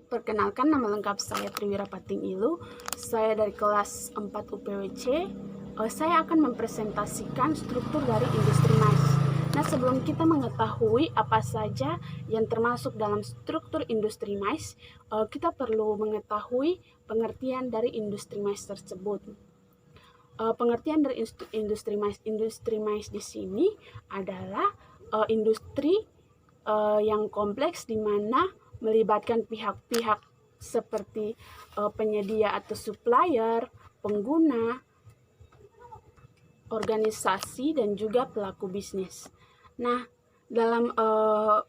Perkenalkan, nama lengkap saya Triwira Pating Ilu. Saya dari kelas 4 UPWC. Saya akan mempresentasikan struktur dari industri mais. Nah, sebelum kita mengetahui apa saja yang termasuk dalam struktur industri mais, kita perlu mengetahui pengertian dari industri mais tersebut. Pengertian dari industri mais di sini adalah industri yang kompleks di mana melibatkan pihak-pihak seperti penyedia atau supplier, pengguna, organisasi, dan juga pelaku bisnis. Nah, dalam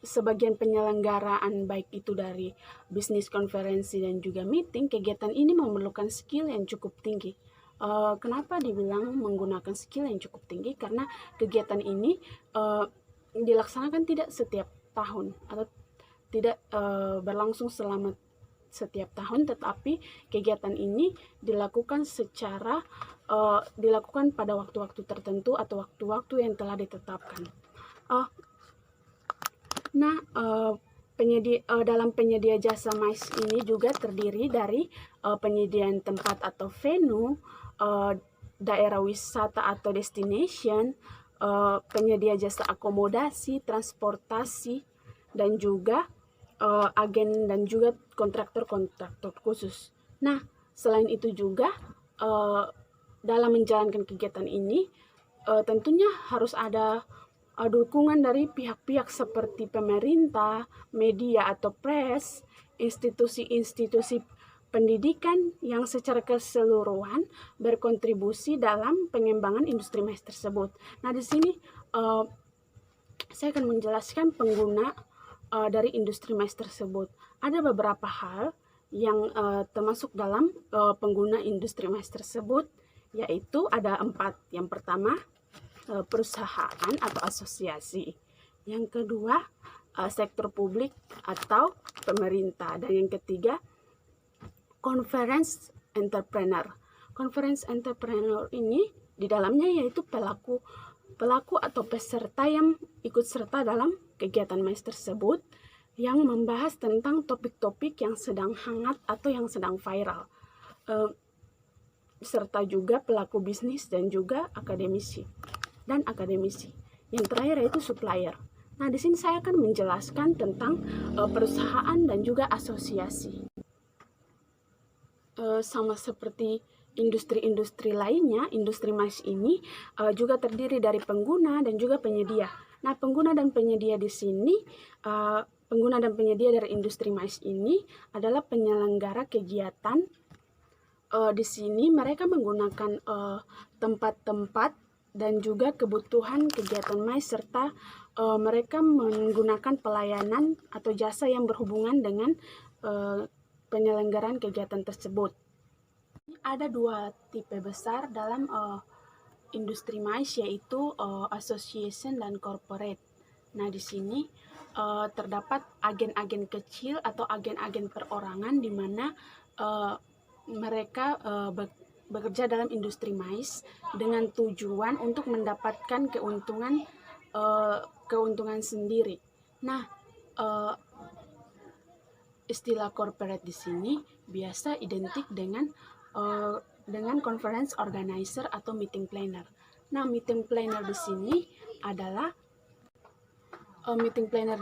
sebagian penyelenggaraan baik itu dari bisnis konferensi dan juga meeting, kegiatan ini memerlukan skill yang cukup tinggi. Kenapa dibilang menggunakan skill yang cukup tinggi? Karena kegiatan ini dilaksanakan tidak setiap tahun atau tidak berlangsung selama setiap tahun, tetapi kegiatan ini dilakukan dilakukan pada waktu-waktu tertentu atau waktu-waktu yang telah ditetapkan. Dalam penyedia jasa mais ini juga terdiri dari penyediaan tempat atau venue, daerah wisata atau destination, penyedia jasa akomodasi, transportasi, dan juga agen dan juga kontraktor khusus. Nah, selain itu juga dalam menjalankan kegiatan ini tentunya harus ada dukungan dari pihak-pihak seperti pemerintah, media atau press, institusi-institusi pendidikan yang secara keseluruhan berkontribusi dalam pengembangan industri mais tersebut. Nah, di sini saya akan menjelaskan pengguna dari industri mais tersebut. Ada beberapa hal yang termasuk dalam pengguna industri mais tersebut, yaitu ada 4. Yang pertama, perusahaan atau asosiasi. Yang kedua, sektor publik atau pemerintah. Dan yang ketiga, conference entrepreneur. Conference entrepreneur ini di dalamnya yaitu pelaku atau peserta yang ikut serta dalam kegiatan mais tersebut yang membahas tentang topik-topik yang sedang hangat atau yang sedang viral, serta juga pelaku bisnis dan juga akademisi. Yang terakhir yaitu supplier. Nah, di sini saya akan menjelaskan tentang perusahaan dan juga asosiasi. Sama seperti industri-industri lainnya, industri mais ini juga terdiri dari pengguna dan juga penyedia. Nah, pengguna dan penyedia di sini, pengguna dan penyedia dari industri mais ini adalah penyelenggara kegiatan. Di sini mereka menggunakan tempat-tempat dan juga kebutuhan kegiatan mais, serta mereka menggunakan pelayanan atau jasa yang berhubungan dengan penyelenggaraan kegiatan tersebut. Ada 2 tipe besar dalam industri mais, yaitu association dan corporate. Nah, di sini terdapat agen-agen kecil atau agen-agen perorangan di mana mereka bekerja dalam industri mais dengan tujuan untuk mendapatkan keuntungan sendiri. Nah, istilah corporate di sini biasa identik dengan conference organizer atau meeting planner. Nah, meeting planner di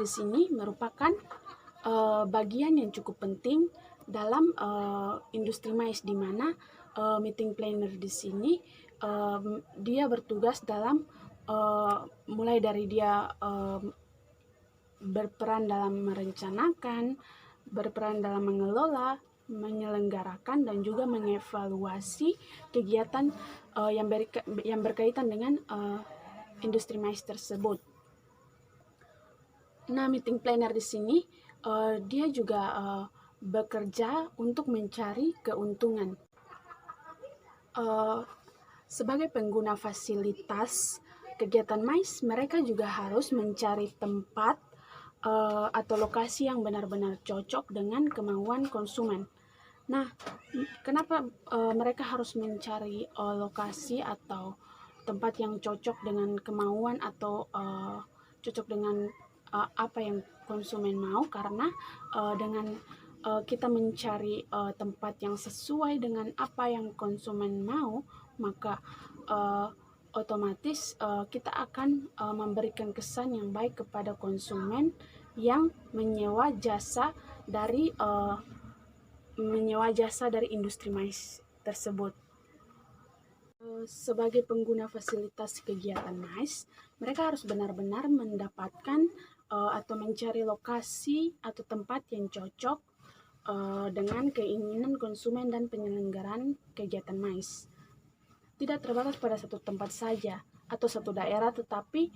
sini merupakan bagian yang cukup penting dalam industri mais, di mana meeting planner di sini dia bertugas dalam mulai dari dia berperan dalam merencanakan, berperan dalam mengelola, menyelenggarakan, dan juga mengevaluasi kegiatan yang berkaitan dengan industri mais tersebut. Nah, meeting planner di sini dia juga bekerja untuk mencari keuntungan. Sebagai pengguna fasilitas kegiatan mais, mereka juga harus mencari tempat atau lokasi yang benar-benar cocok dengan kemauan konsumen. Nah, kenapa mereka harus mencari lokasi atau tempat yang cocok dengan kemauan atau cocok dengan apa yang konsumen mau? Karena dengan kita mencari tempat yang sesuai dengan apa yang konsumen mau, maka otomatis kita akan memberikan kesan yang baik kepada konsumen yang menyewa jasa dari industri mais tersebut. Sebagai pengguna fasilitas kegiatan mais, mereka harus benar-benar mendapatkan atau mencari lokasi atau tempat yang cocok dengan keinginan konsumen dan penyelenggaraan kegiatan mais. Tidak terbatas pada satu tempat saja atau satu daerah, tetapi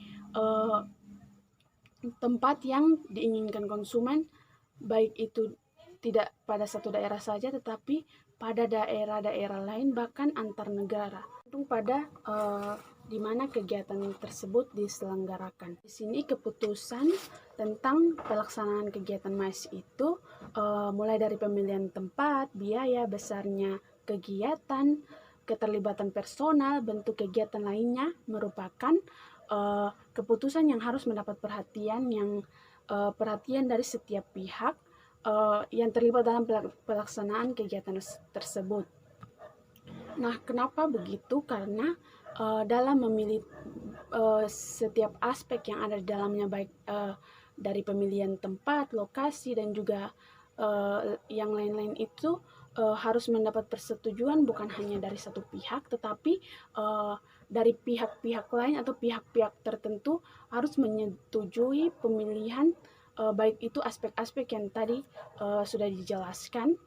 tempat yang diinginkan konsumen, baik itu tidak pada satu daerah saja, tetapi pada daerah-daerah lain, bahkan antar negara, pada di mana kegiatan tersebut diselenggarakan. Di sini keputusan tentang pelaksanaan kegiatan mais itu mulai dari pemilihan tempat, biaya, besarnya kegiatan, keterlibatan personal, bentuk kegiatan lainnya merupakan keputusan yang harus mendapat perhatian dari setiap pihak yang terlibat dalam pelaksanaan kegiatan tersebut. Nah, kenapa begitu? Karena dalam memilih setiap aspek yang ada di dalamnya, baik dari pemilihan tempat, lokasi, dan juga yang lain-lain itu harus mendapat persetujuan bukan hanya dari satu pihak, tetapi dari pihak-pihak lain atau pihak-pihak tertentu harus menyetujui pemilihan, baik itu aspek-aspek yang tadi sudah dijelaskan,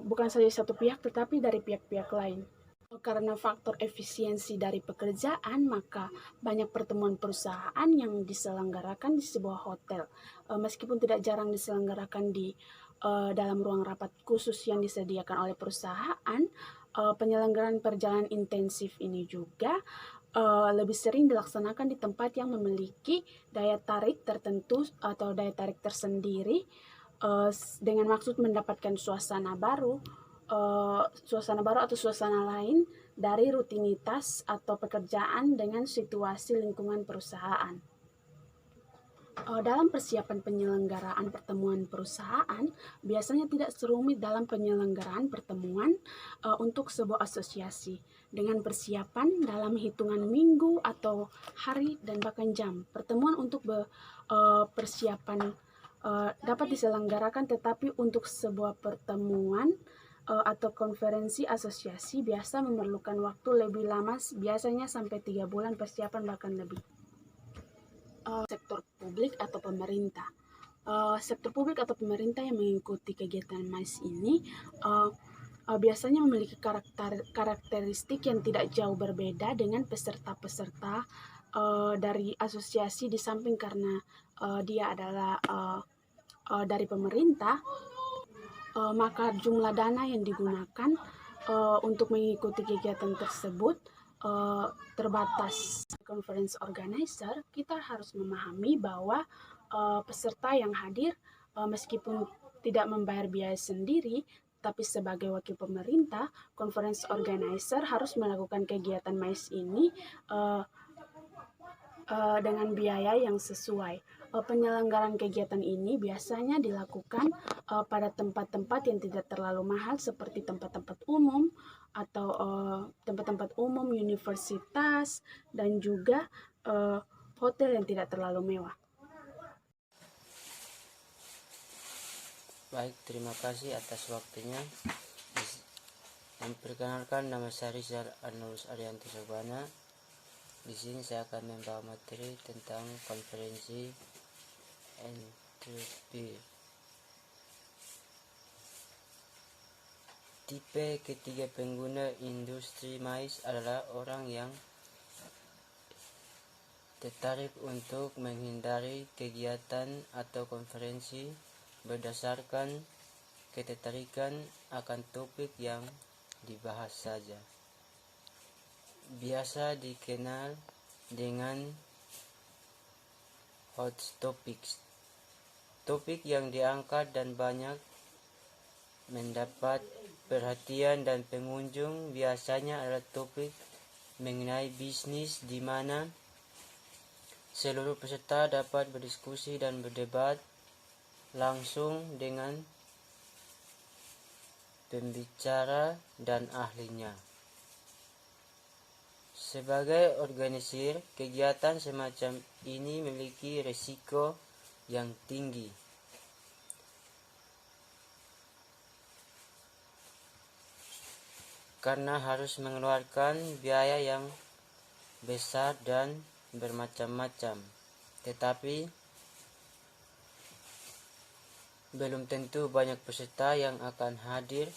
bukan saja satu pihak tetapi dari pihak-pihak lain. Karena faktor efisiensi dari pekerjaan, maka banyak pertemuan perusahaan yang diselenggarakan di sebuah hotel. Meskipun tidak jarang diselenggarakan di dalam ruang rapat khusus yang disediakan oleh perusahaan, penyelenggaraan perjalanan intensif ini juga lebih sering dilaksanakan di tempat yang memiliki daya tarik tertentu atau daya tarik tersendiri, dengan maksud mendapatkan suasana baru atau suasana lain dari rutinitas atau pekerjaan dengan situasi lingkungan perusahaan. Dalam persiapan penyelenggaraan pertemuan perusahaan, biasanya tidak serumit dalam penyelenggaraan pertemuan untuk sebuah asosiasi, dengan persiapan dalam hitungan minggu atau hari dan bahkan jam. Pertemuan untuk persiapan dapat diselenggarakan, tetapi untuk sebuah pertemuan atau konferensi asosiasi biasa memerlukan waktu lebih lama, biasanya sampai 3 bulan persiapan bahkan lebih. Sektor publik atau pemerintah. Sektor publik atau pemerintah yang mengikuti kegiatan mais ini biasanya memiliki karakteristik yang tidak jauh berbeda dengan peserta-peserta dari asosiasi, di samping karena dia adalah dari pemerintah, maka jumlah dana yang digunakan untuk mengikuti kegiatan tersebut terbatas. Conference organizer, kita harus memahami bahwa peserta yang hadir meskipun tidak membayar biaya sendiri, tapi sebagai wakil pemerintah, conference organizer harus melakukan kegiatan mais ini dengan biaya yang sesuai. Penyelenggaraan kegiatan ini biasanya dilakukan pada tempat-tempat yang tidak terlalu mahal, seperti tempat-tempat umum atau tempat-tempat umum, universitas, dan juga hotel yang tidak terlalu mewah. Baik, terima kasih atas waktunya. Memperkenalkan, nama saya Rizal Arnolus Arianto Sabana. Di sini saya akan membawa materi tentang konferensi entropy. Tipe ketiga pengguna industri mais adalah orang yang tertarik untuk menghindari kegiatan atau konferensi berdasarkan ketertarikan akan topik yang dibahas saja. Biasa dikenal dengan hot topics. Topik yang diangkat dan banyak mendapat perhatian dan pengunjung biasanya adalah topik mengenai bisnis, di mana seluruh peserta dapat berdiskusi dan berdebat langsung dengan pembicara, dan ahlinya. Sebagai organisir, kegiatan semacam ini memiliki risiko yang tinggi. Karena harus mengeluarkan biaya yang besar dan bermacam-macam. Tetapi belum tentu banyak peserta yang akan hadir.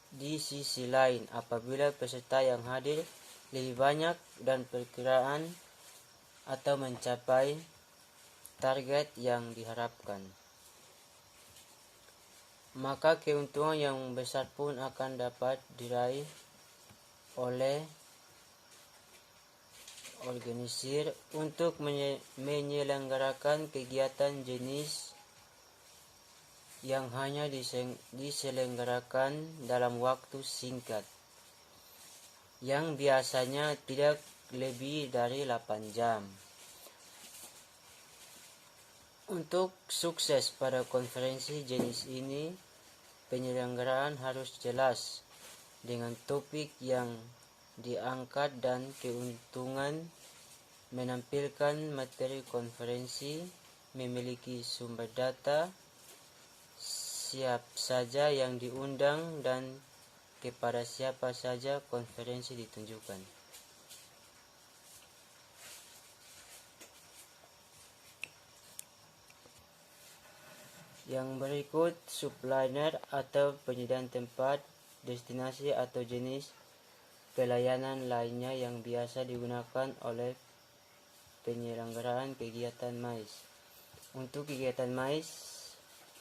Di sisi lain, apabila peserta yang hadir lebih banyak dan perkiraan atau mencapai target yang diharapkan, maka keuntungan yang besar pun akan dapat diraih oleh organisir untuk menyelenggarakan kegiatan jenis yang hanya diselenggarakan dalam waktu singkat, yang biasanya tidak lebih dari 8 jam. Untuk sukses pada konferensi jenis ini, penyelenggaraan harus jelas dengan topik yang diangkat dan keuntungan, menampilkan materi konferensi, memiliki sumber data, siapa saja yang diundang, dan kepada siapa saja konferensi ditunjukkan. Yang berikut subliner atau penyediaan tempat, destinasi atau jenis pelayanan lainnya yang biasa digunakan oleh penyelenggaraan kegiatan MAIS. Untuk kegiatan MAIS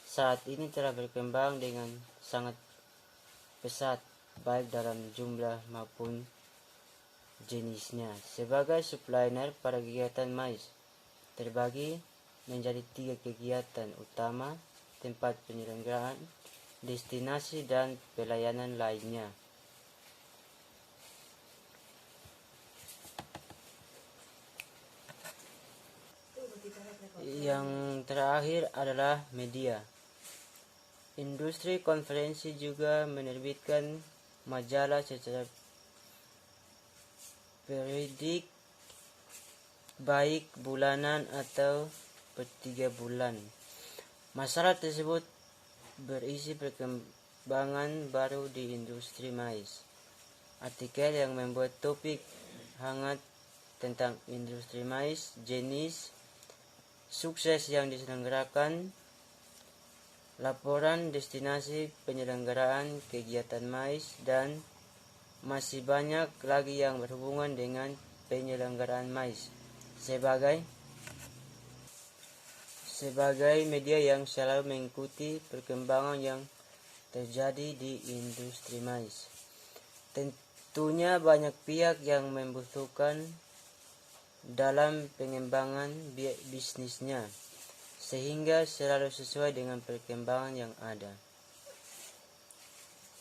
saat ini telah berkembang dengan sangat pesat, baik dalam jumlah maupun jenisnya. Sebagai subliner pada kegiatan MAIS terbagi menjadi 3 kegiatan utama: tempat penyelenggaraan, destinasi, dan pelayanan lainnya. Yang terakhir adalah media. Industri konferensi juga menerbitkan majalah secara periodik, baik bulanan atau per 3 bulan. Masalah tersebut berisi perkembangan baru di industri MAIS. Artikel yang membuat topik hangat tentang industri MAIS, jenis, sukses yang diselenggarakan, laporan destinasi penyelenggaraan kegiatan MAIS, dan masih banyak lagi yang berhubungan dengan penyelenggaraan MAIS sebagai media yang selalu mengikuti perkembangan yang terjadi di industri MAIS. Tentunya banyak pihak yang membutuhkan dalam pengembangan bisnisnya, sehingga selalu sesuai dengan perkembangan yang ada.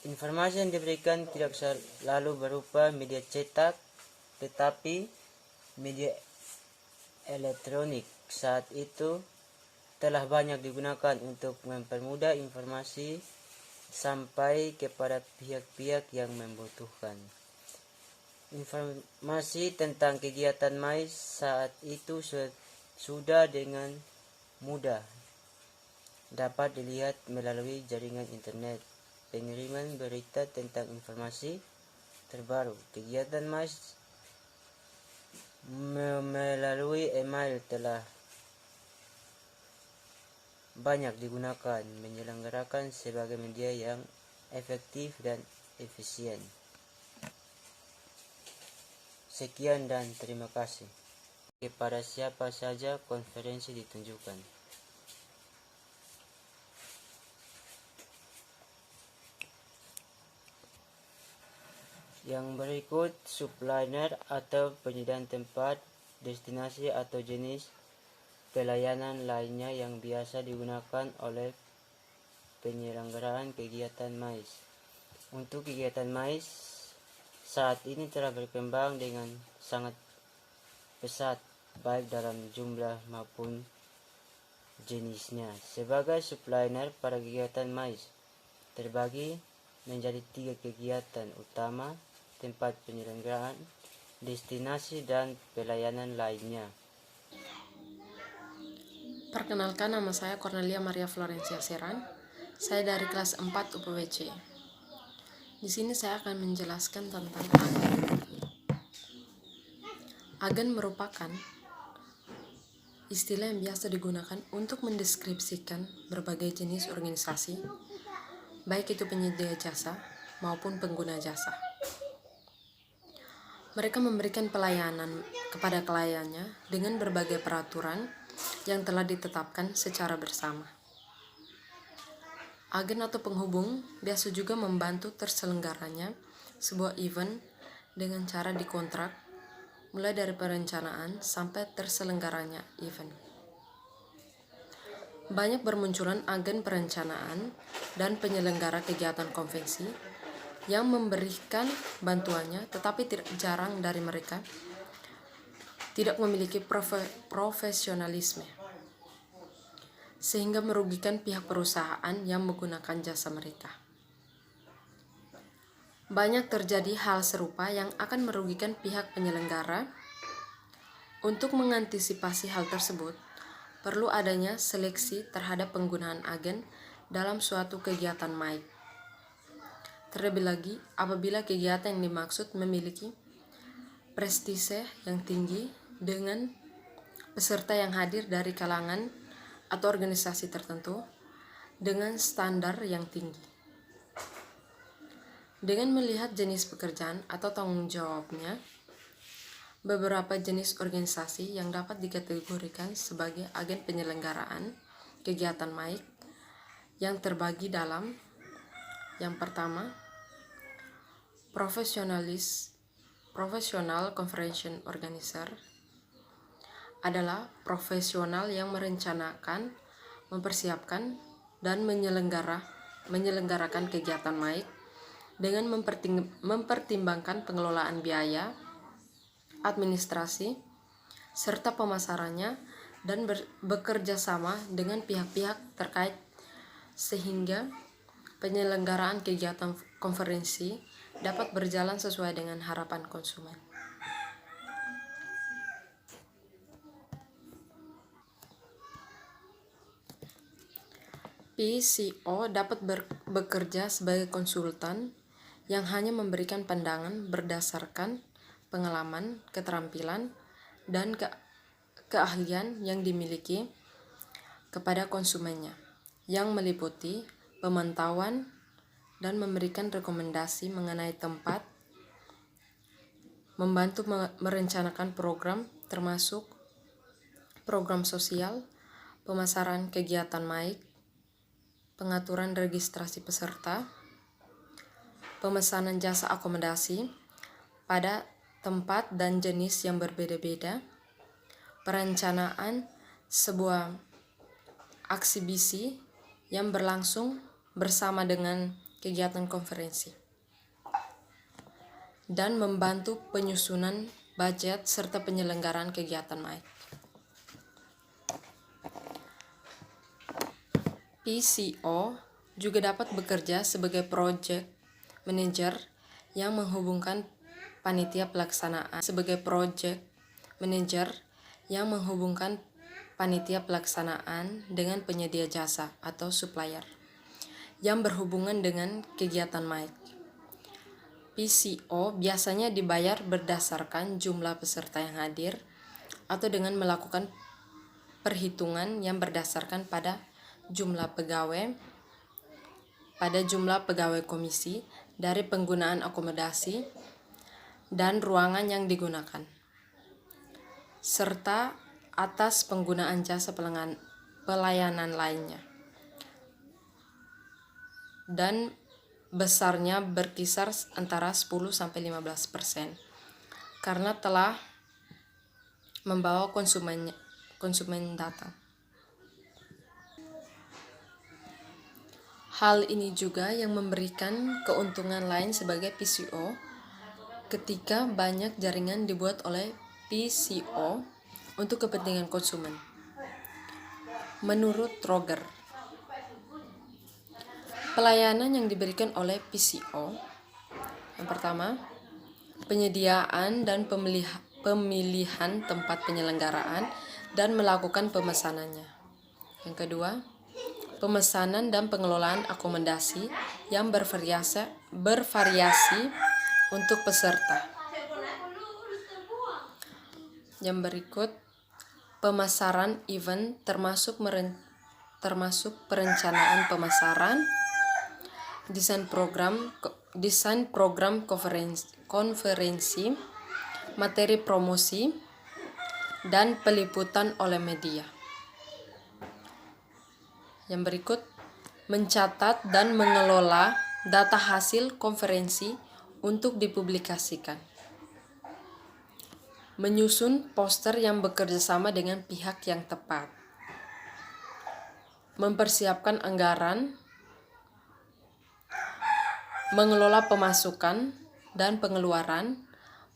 Informasi yang diberikan tidak selalu berupa media cetak, tetapi media elektronik saat itu telah banyak digunakan untuk mempermudah informasi sampai kepada pihak-pihak yang membutuhkan. Informasi tentang kegiatan MAIS saat itu sudah dengan mudah dapat dilihat melalui jaringan internet. Pengiriman berita tentang informasi terbaru kegiatan MAIS melalui email telah banyak digunakan, menyelenggarakan sebagai media yang efektif dan efisien. Sekian dan terima kasih. Kepada siapa saja konferensi ditunjukkan. Yang berikut subliner atau penyediaan tempat, destinasi atau jenis pelayanan lainnya yang biasa digunakan oleh penyelenggaraan kegiatan MAIS. Untuk kegiatan MAIS saat ini telah berkembang dengan sangat pesat, baik dalam jumlah maupun jenisnya. Sebagai supplier pada kegiatan MAIS terbagi menjadi 3 kegiatan utama: tempat penyelenggaraan, destinasi, dan pelayanan lainnya. Perkenalkan, nama saya Cornelia Maria Florencia Seran. Saya dari kelas 4 UPWC. Di sini saya akan menjelaskan tentang agen. Agen merupakan istilah yang biasa digunakan untuk mendeskripsikan berbagai jenis organisasi, baik itu penyedia jasa maupun pengguna jasa. Mereka memberikan pelayanan kepada kliennya dengan berbagai peraturan yang telah ditetapkan secara bersama. Agen atau penghubung biasa juga membantu terselenggaranya sebuah event dengan cara dikontrak, mulai dari perencanaan sampai terselenggaranya event. Banyak bermunculan agen perencanaan dan penyelenggara kegiatan konvensi yang memberikan bantuannya, tetapi tidak jarang dari mereka tidak memiliki profesionalisme, sehingga merugikan pihak perusahaan yang menggunakan jasa mereka. Banyak terjadi hal serupa yang akan merugikan pihak penyelenggara. Untuk mengantisipasi hal tersebut, perlu adanya seleksi terhadap penggunaan agen dalam suatu kegiatan MAIC. Terlebih lagi apabila kegiatan yang dimaksud memiliki prestise yang tinggi dengan peserta yang hadir dari kalangan atau organisasi tertentu dengan standar yang tinggi. Dengan melihat jenis pekerjaan atau tanggung jawabnya, beberapa jenis organisasi yang dapat dikategorikan sebagai agen penyelenggaraan kegiatan MAIC yang terbagi dalam: yang pertama, Professional Conference Organizer adalah profesional yang merencanakan, mempersiapkan, dan menyelenggarakan kegiatan MAIC dengan mempertimbangkan pengelolaan biaya, administrasi, serta pemasarannya, dan bekerja sama dengan pihak-pihak terkait sehingga penyelenggaraan kegiatan konferensi dapat berjalan sesuai dengan harapan konsumen. PCO dapat bekerja sebagai konsultan yang hanya memberikan pandangan berdasarkan pengalaman, keterampilan, dan keahlian yang dimiliki kepada konsumennya, yang meliputi pemantauan dan memberikan rekomendasi mengenai tempat, membantu merencanakan program termasuk program sosial, pemasaran kegiatan MAIC, pengaturan registrasi peserta, pemesanan jasa akomodasi pada tempat dan jenis yang berbeda-beda, perencanaan sebuah eksibisi yang berlangsung bersama dengan kegiatan konferensi, dan membantu penyusunan budget serta penyelenggaraan kegiatan MAIC. PCO juga dapat bekerja sebagai project manager yang menghubungkan panitia pelaksanaan dengan penyedia jasa atau supplier yang berhubungan dengan kegiatan MAIC. PCO biasanya dibayar berdasarkan jumlah peserta yang hadir atau dengan melakukan perhitungan yang berdasarkan pada jumlah pegawai komisi dari penggunaan akomodasi dan ruangan yang digunakan, serta atas penggunaan jasa pelayanan lainnya, dan besarnya berkisar antara 10-15% karena telah membawa konsumen datang. Hal ini juga yang memberikan keuntungan lain sebagai PCO ketika banyak jaringan dibuat oleh PCO untuk kepentingan konsumen. Menurut Roger, pelayanan yang diberikan oleh PCO, yang pertama, penyediaan dan pemilihan tempat penyelenggaraan dan melakukan pemesanannya. Yang kedua, pemesanan dan pengelolaan akomodasi yang bervariasi untuk peserta. Yang berikut, pemasaran event termasuk perencanaan pemasaran, desain program konferensi, materi promosi, dan peliputan oleh media. Yang berikut, mencatat dan mengelola data hasil konferensi untuk dipublikasikan. Menyusun poster yang bekerja sama dengan pihak yang tepat. Mempersiapkan anggaran, mengelola pemasukan dan pengeluaran,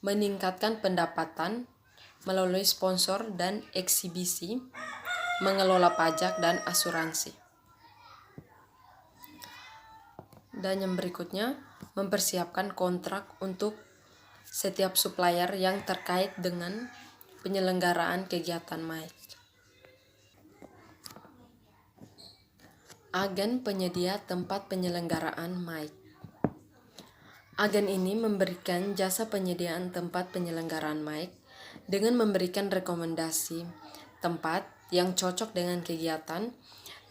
meningkatkan pendapatan melalui sponsor dan eksibisi, mengelola pajak dan asuransi. Dan yang berikutnya, mempersiapkan kontrak untuk setiap supplier yang terkait dengan penyelenggaraan kegiatan MAIC. Agen penyedia tempat penyelenggaraan MAIC. Agen ini memberikan jasa penyediaan tempat penyelenggaraan MAIC dengan memberikan rekomendasi tempat yang cocok dengan kegiatan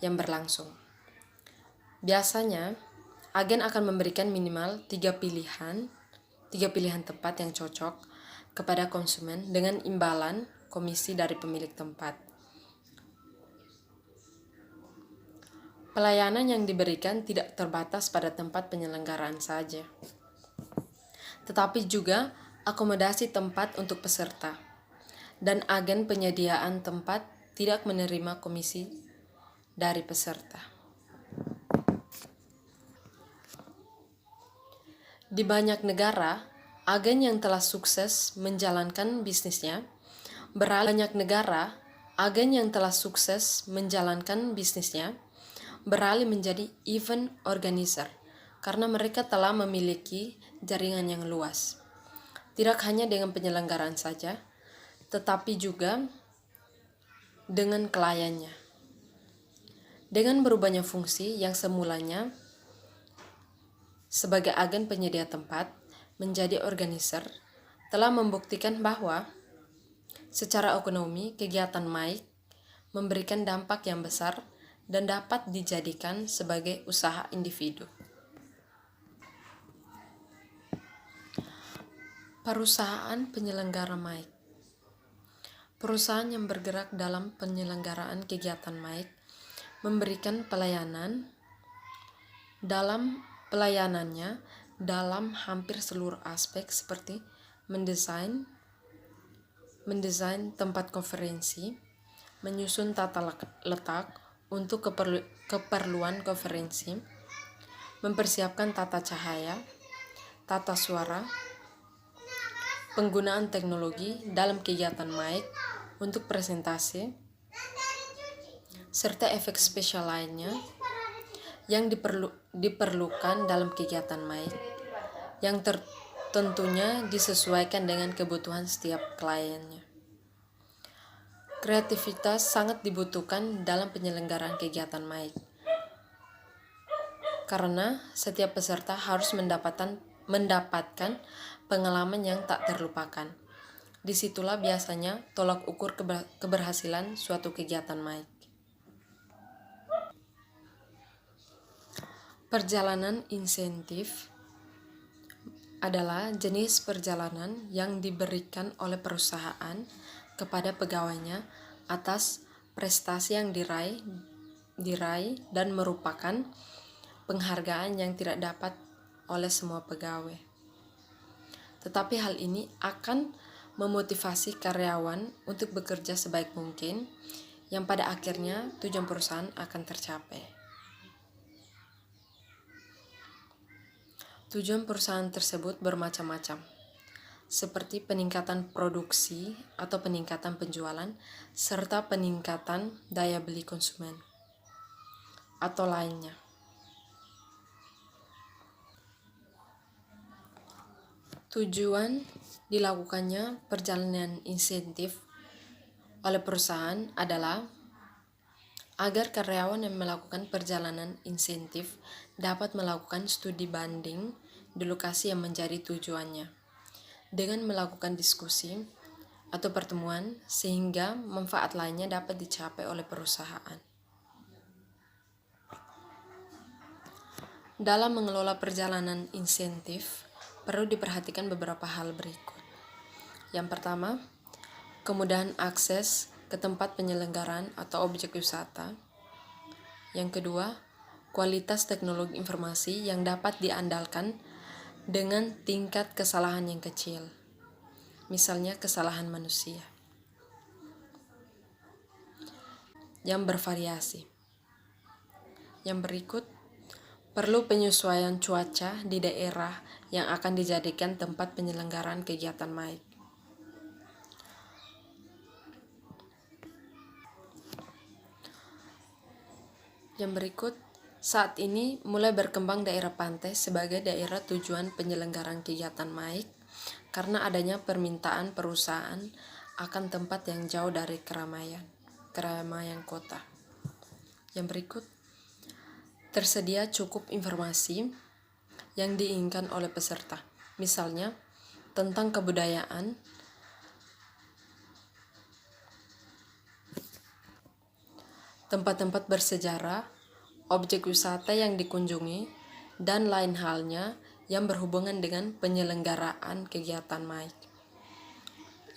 yang berlangsung. Biasanya, agen akan memberikan minimal 3 pilihan tempat yang cocok kepada konsumen dengan imbalan komisi dari pemilik tempat. Pelayanan yang diberikan tidak terbatas pada tempat penyelenggaraan saja, tetapi juga akomodasi tempat untuk peserta, dan agen penyediaan tempat tidak menerima komisi dari peserta. Di banyak negara, agen yang telah sukses menjalankan bisnisnya beralih menjadi event organizer karena mereka telah memiliki jaringan yang luas. Tidak hanya dengan penyelenggaraan saja, tetapi juga dengan kliennya. Dengan berubahnya fungsi yang semulanya sebagai agen penyedia tempat menjadi organizer, telah membuktikan bahwa secara ekonomi kegiatan MAIC memberikan dampak yang besar dan dapat dijadikan sebagai usaha individu. Perusahaan penyelenggara MAIC. Perusahaan yang bergerak dalam penyelenggaraan kegiatan MAIC memberikan pelayanannya dalam hampir seluruh aspek seperti mendesain tempat konferensi, menyusun tata letak untuk keperluan konferensi, mempersiapkan tata cahaya, tata suara, penggunaan teknologi dalam kegiatan MAIC untuk presentasi, serta efek spesial lainnya yang diperlukan dalam kegiatan MAIC yang tentunya disesuaikan dengan kebutuhan setiap kliennya. Kreativitas sangat dibutuhkan dalam penyelenggaraan kegiatan MAIC karena setiap peserta harus mendapatkan pengalaman yang tak terlupakan. Disitulah biasanya tolak ukur keberhasilan suatu kegiatan MAIC. Perjalanan insentif adalah jenis perjalanan yang diberikan oleh perusahaan kepada pegawainya atas prestasi yang diraih dan merupakan penghargaan yang tidak dapat oleh semua pegawai. Tetapi hal ini akan memotivasi karyawan untuk bekerja sebaik mungkin, yang pada akhirnya tujuan perusahaan akan tercapai. Tujuan perusahaan tersebut bermacam-macam. seperti peningkatan produksi atau peningkatan penjualan, serta peningkatan daya beli konsumen, atau lainnya. Tujuan dilakukannya perjalanan insentif oleh perusahaan adalah agar karyawan yang melakukan perjalanan insentif dapat melakukan studi banding di lokasi yang menjadi tujuannya, dengan melakukan diskusi atau pertemuan sehingga manfaat lainnya dapat dicapai oleh perusahaan. Dalam mengelola perjalanan insentif, perlu diperhatikan beberapa hal berikut. Yang pertama, kemudahan akses ke tempat penyelenggaraan atau objek wisata. Yang kedua, kualitas teknologi informasi yang dapat diandalkan dengan tingkat kesalahan yang kecil, misalnya kesalahan manusia, yang bervariasi. Yang berikut, perlu penyesuaian cuaca di daerah yang akan dijadikan tempat penyelenggaraan kegiatan MAIK. Yang berikut, saat ini mulai berkembang daerah pantai sebagai daerah tujuan penyelenggaraan kegiatan MAIK karena adanya permintaan perusahaan akan tempat yang jauh dari keramaian kota. Yang berikut, tersedia cukup informasi yang diinginkan oleh peserta, misalnya tentang kebudayaan, tempat-tempat bersejarah, objek wisata yang dikunjungi, dan lain halnya yang berhubungan dengan penyelenggaraan kegiatan MAIK.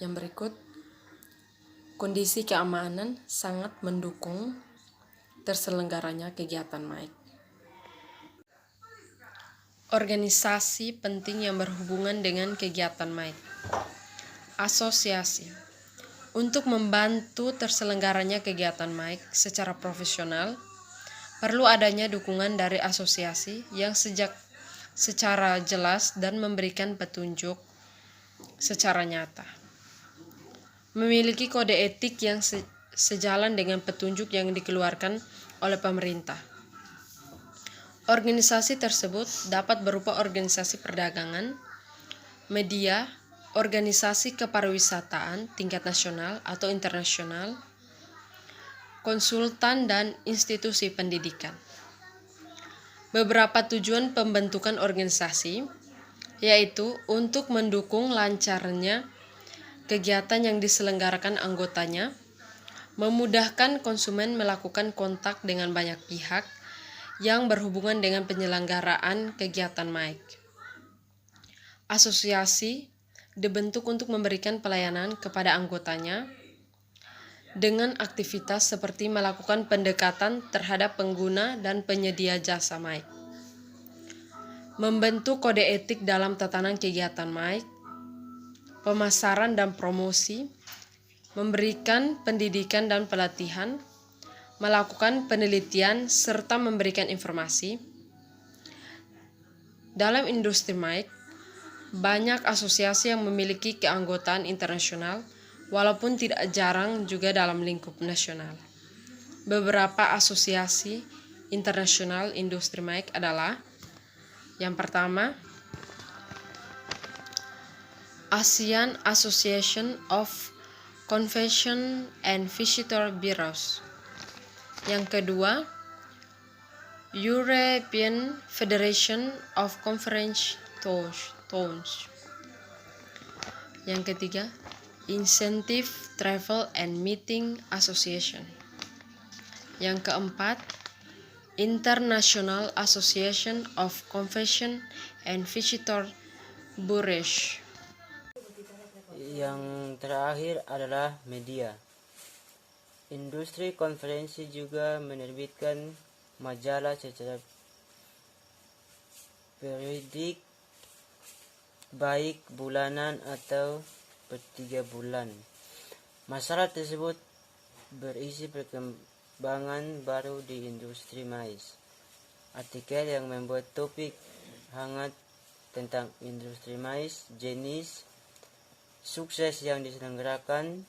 Yang berikut, kondisi keamanan sangat mendukung terselenggaranya kegiatan MAIK. Organisasi penting yang berhubungan dengan kegiatan MAIK. Asosiasi. Untuk membantu terselenggaranya kegiatan MAIK secara profesional, perlu adanya dukungan dari asosiasi yang secara jelas dan memberikan petunjuk secara nyata. Memiliki kode etik yang sejalan dengan petunjuk yang dikeluarkan oleh pemerintah. Organisasi tersebut dapat berupa organisasi perdagangan, media, organisasi kepariwisataan tingkat nasional atau internasional, konsultan, dan institusi pendidikan. Beberapa tujuan pembentukan organisasi yaitu untuk mendukung lancarnya kegiatan yang diselenggarakan anggotanya, memudahkan konsumen melakukan kontak dengan banyak pihak yang berhubungan dengan penyelenggaraan kegiatan MAIK. Asosiasi dibentuk untuk memberikan pelayanan kepada anggotanya dengan aktivitas seperti melakukan pendekatan terhadap pengguna dan penyedia jasa MAIK, membentuk kode etik dalam tatanan kegiatan MAIK, pemasaran dan promosi, memberikan pendidikan dan pelatihan, melakukan penelitian, serta memberikan informasi. Dalam industri MAIK, banyak asosiasi yang memiliki keanggotaan internasional, walaupun tidak jarang juga dalam lingkup nasional. Beberapa asosiasi internasional industri MAIK adalah: yang pertama, ASEAN Association of Convention and Visitor Bureaus. Yang kedua, European Federation of Conference Towns. Yang ketiga, Incentive Travel and Meeting Association. Yang keempat, International Association of Convention and Visitor Bureaus. Yang terakhir adalah media. Industri konferensi juga menerbitkan majalah secara periodik, baik bulanan atau per 3 bulan. Masalah tersebut berisi perkembangan baru di industri mais. Artikel yang membuat topik hangat tentang industri mais, jenis, sukses yang diselenggarakan,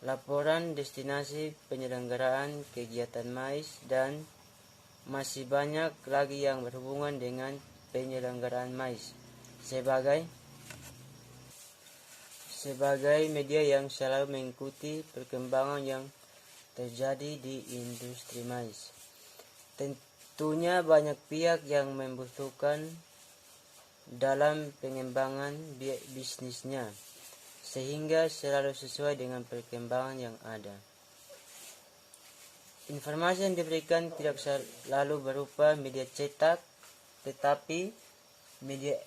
laporan destinasi penyelenggaraan kegiatan MAIS, dan masih banyak lagi yang berhubungan dengan penyelenggaraan MAIS sebagai media yang selalu mengikuti perkembangan yang terjadi di industri MAIS. Tentunya banyak pihak yang membutuhkan dalam pengembangan bisnisnya, sehingga selalu sesuai dengan perkembangan yang ada. Informasi yang diberikan tidak selalu berupa media cetak, tetapi media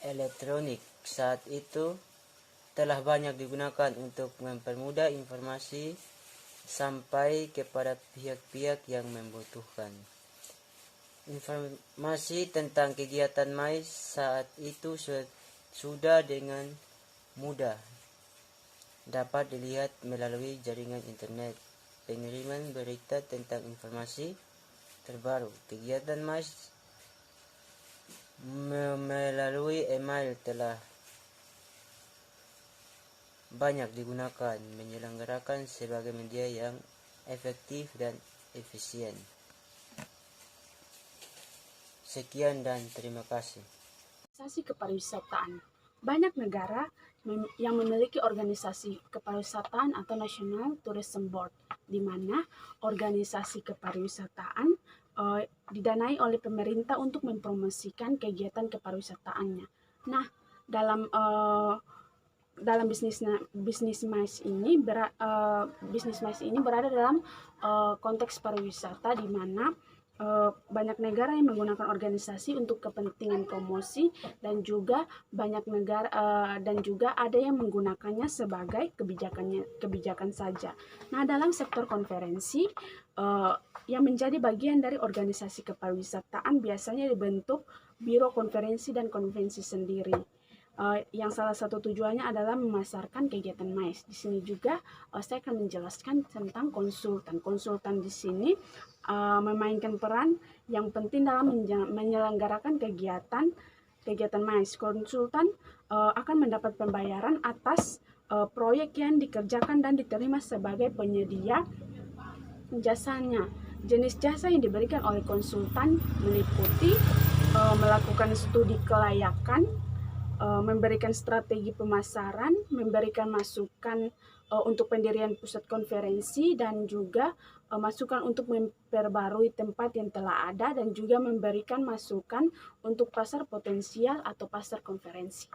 elektronik saat itu telah banyak digunakan untuk mempermudah informasi sampai kepada pihak-pihak yang membutuhkan. Informasi tentang kegiatan MAIS saat itu sudah dengan mudah dapat dilihat melalui jaringan internet. Pengiriman berita tentang informasi terbaru kegiatan MAIS melalui email telah banyak digunakan, menyelenggarakan sebagai media yang efektif dan efisien. Sekian dan terima kasih. Organisasi kepariwisataan. Banyak negara yang memiliki organisasi kepariwisataan atau National Tourism Board, di mana organisasi kepariwisataan didanai oleh pemerintah untuk mempromosikan kegiatan kepariwisataannya. Nah, dalam bisnis MAIS ini berada dalam konteks pariwisata, di mana banyak negara yang menggunakan organisasi untuk kepentingan promosi, dan juga banyak negara dan juga ada yang menggunakannya sebagai kebijakan saja. Nah, dalam sektor konferensi yang menjadi bagian dari organisasi kepariwisataan biasanya dibentuk biro konferensi dan konvensi sendiri. Yang salah satu tujuannya adalah memasarkan kegiatan MAIS. Di sini juga saya akan menjelaskan tentang konsultan. Konsultan di sini memainkan peran yang penting dalam menyelenggarakan kegiatan MAIS. Konsultan akan mendapat pembayaran atas proyek yang dikerjakan dan diterima sebagai penyedia jasanya. Jenis jasa yang diberikan oleh konsultan meliputi melakukan studi kelayakan, memberikan strategi pemasaran, memberikan masukan untuk pendirian pusat konferensi, dan juga masukan untuk memperbarui tempat yang telah ada, dan juga memberikan masukan untuk pasar potensial atau pasar konferensi.